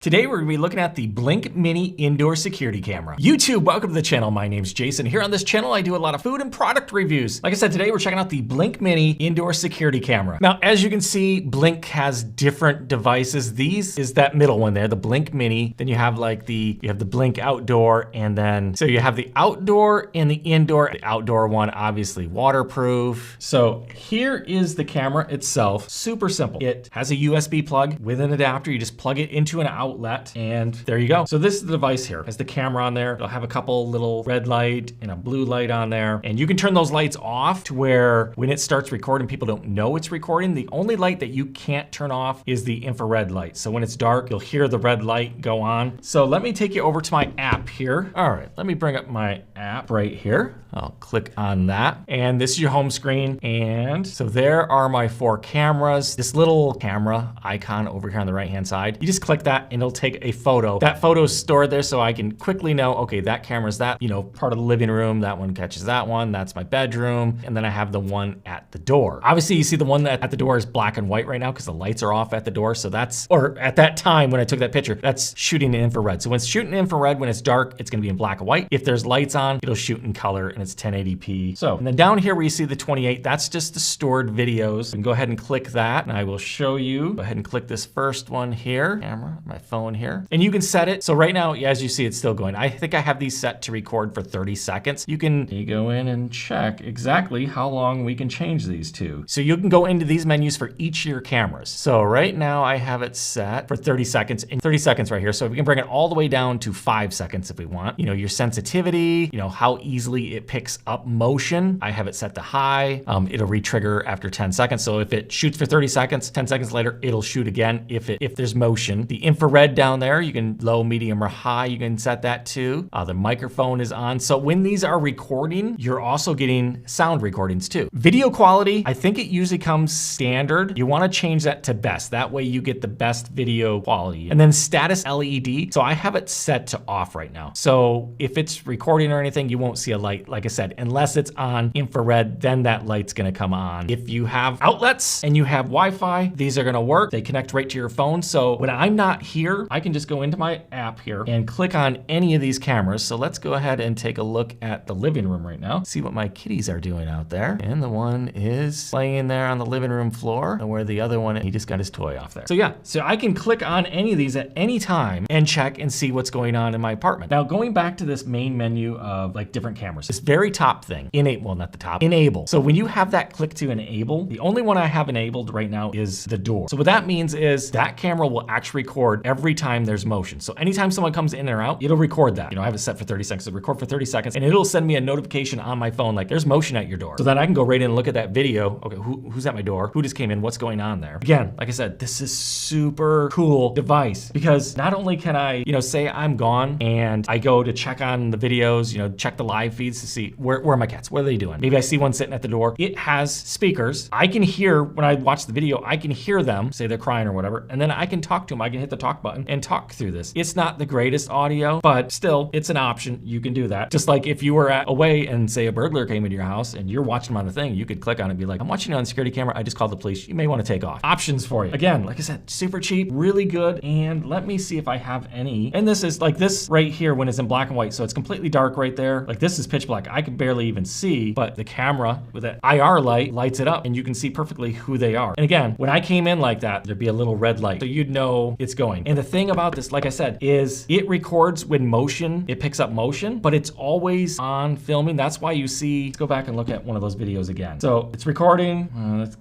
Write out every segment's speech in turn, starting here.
Today we're going to be looking at the Blink Mini Indoor Security Camera. YouTube, welcome to the channel. My name's Jason. Here on this channel I do a lot of food and product reviews. Like I said, today we're checking out the Blink Mini Indoor Security Camera. Now, as you can see, Blink has different devices. These is that middle one there, the Blink Mini. Then you have like you have the Blink Outdoor, and then, so you have the outdoor and the indoor. The outdoor one, obviously waterproof. So here is the camera itself. Super simple. It has a USB plug with an adapter. You just plug it into an outlet and there you go. So this is the device here. It has the camera on there. It'll have a couple little red light and a blue light on there. And you can turn those lights off to where when it starts recording, people don't know it's recording. The only light that you can't turn off is the infrared light. So when it's dark, you'll hear the red light go on. So let me take you over to my app here. All right, let me bring up my app right here. I'll click on that. And this is your home screen. And so there are my 4 cameras. This little camera icon over here on the right-hand side, you just click that and it'll take a photo. That photo is stored there so I can quickly know, okay, that camera's that, part of the living room. That one catches that one. That's my bedroom. And then I have the one at the door. Obviously, you see the one that at the door is black and white right now because the lights are off at the door. So that's, or at that time when I took that picture, that's shooting in infrared. So when it's shooting infrared, when it's dark, it's gonna be in black and white. If there's lights on, it'll shoot in color and it's 1080p. So, and then down here where you see the 28, that's just the stored videos. You can go ahead and click that and I will show you. Go ahead and click this first one here, camera, my phone here. And you can set it. So right now, as you see, it's still going. I think I have these set to record for 30 seconds. You go in and check exactly how long we can change these to. So you can go into these menus for each of your cameras. So right now I have it set for 30 seconds and 30 seconds right here. So we can bring it all the way down to 5 seconds if we want. Your sensitivity, how easily it picks up motion. I have it set to high. It'll re-trigger after 10 seconds. So if it shoots for 30 seconds, 10 seconds later, it'll shoot again if there's motion. The infrared down there, you can low, medium, or high, you can set that too. The microphone is on. So when these are recording, you're also getting sound recordings too. Video quality, I think it usually comes standard. You want to change that to best. That way you get the best video quality. And then status LED. So I have it set to off right now. So if it's recording or anything, you won't see a light, like I said, unless it's on infrared, then that light's gonna come on. If you have outlets and you have Wi-Fi, these are gonna work. They connect right to your phone. So when I'm not here, I can just go into my app here and click on any of these cameras. So let's go ahead and take a look at the living room right now. See what my kitties are doing out there. And the one is playing there on the living room floor, and where the other one, he just got his toy off there. So yeah, so I can click on any of these at any time and check and see what's going on in my apartment. Now going back to this main menu of like different cameras, this very top thing, well, not the top, enable. So when you have that click to enable, the only one I have enabled right now is the door. So what that means is that camera will actually record every time there's motion. So anytime someone comes in or out, it'll record that. I have it set for 30 seconds, so record for 30 seconds, and it'll send me a notification on my phone like there's motion at your door. So then I can go right in and look at that video. Okay, who's at my door? Who just came in? What's going on there? Again, like I said, this is super cool device because not only can I, say I'm gone and I go to check on the videos, check the live feeds to see where are my cats? What are they doing? Maybe I see one sitting at the door. It has speakers. I can hear when I watch the video, I can hear them say they're crying or whatever. And then I can talk to them. I can hit the talk button and talk through this. It's not the greatest audio, but still it's an option. You can do that. Just like if you were away and say a burglar came into your house and you're watching them on the thing, you could click on it and be like, I'm watching it on the security camera. I just called the police. You may want to take off. Options for you. Again, like I said, super cheap, really good. And let me see if I have any. And this is like this right here when it's in black and white. So it's completely dark right there. Like this is pitch black. I can barely even see, but the camera with that IR light lights it up and you can see perfectly who they are. And again, when I came in like that, there'd be a little red light. So you'd know it's going. And the thing about this, like I said, is it records when motion, it picks up motion, but it's always on filming. That's why you see, let's go back and look at one of those videos again. So it's recording.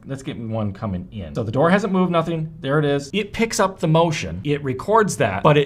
Let's get one coming in. So the door hasn't moved, nothing. There it is. It picks up the motion. It records that, but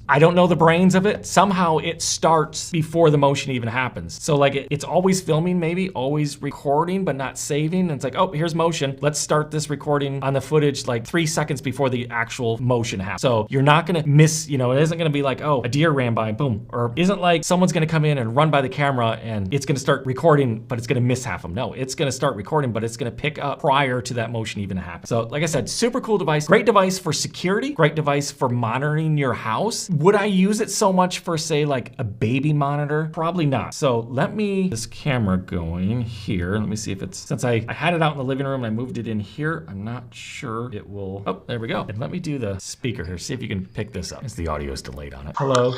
I don't know the brains of it. Somehow it starts before the motion even happens. So like it's always filming, maybe always recording, but not saving. And it's like, oh, here's motion. Let's start this recording on the footage like 3 seconds before the actual motion happens. So you're not gonna miss, it isn't gonna be like, oh, a deer ran by, boom. Or isn't like someone's gonna come in and run by the camera and it's gonna start recording, but it's gonna miss half of them. No, it's gonna start recording, but it's gonna pick up prior to that motion even happening. So like I said, super cool device. Great device for security. Great device for monitoring your house. Would I use it so much for say like a baby monitor? Probably not. So let me, this camera going here. Let me see if it's, since I had it out in the living room and I moved it in here, I'm not sure it will, oh, there we go. And let me do the speaker here. See if you you can pick this up, as the audio is delayed on it. Hello.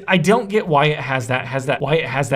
I don't get why it has that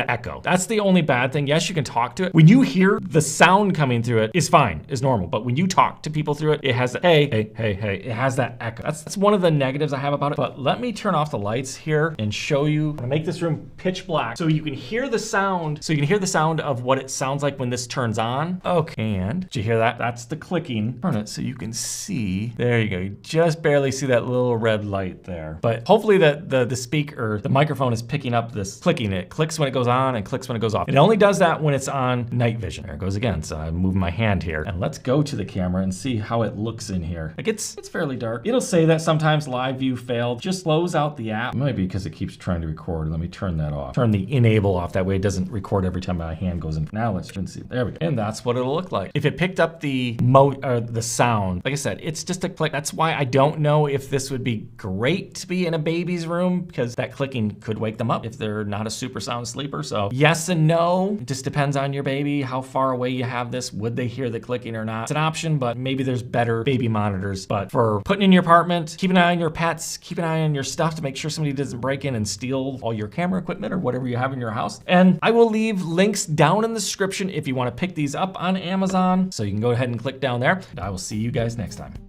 echo. That's the only bad thing. Yes, you can talk to it. When you hear the sound coming through it, is fine, is normal. But when you talk to people through it, it has hey, it has that echo. That's one of the negatives I have about it. But let me turn off the lights here and show you. I'm gonna make this room pitch black so you can hear the sound. So you can hear the sound of what it sounds like when this turns on. Okay, and did you hear that? That's the clicking. Turn it so you can see. There you go. You just barely see that little red light there. But hopefully the speaker, the microphone is picking up this clicking. It clicks when it goes on and clicks when it goes off. It only does that when it's on night vision. There it goes again. So I'm moving my hand here. And let's go to the camera and see how it looks in here. Like it's fairly dark. It'll say that sometimes live view failed. Just close out the app. It might be because it keeps trying to record. Let me turn that off. Turn the enable off. That way it doesn't record every time my hand goes in. Now let's see. There we go. And that's what it'll look like. If it picked up the sound, like I said, it's just a click. That's why I don't know if this would be great to be in a baby's room, because that clicking could wake them up if they're not a super sound sleeper. So yes and no. It just depends on your baby, how far away you have this. Would they hear the clicking or not? It's an option, but maybe there's better baby monitors. But for putting in your apartment, keep an eye on your pets, keep an eye on your stuff to make sure somebody doesn't break in and steal all your camera equipment or whatever you have in your house. And I will leave links down in the description if you want to pick these up on Amazon. So you can go ahead and click down there. And I will see you guys next time.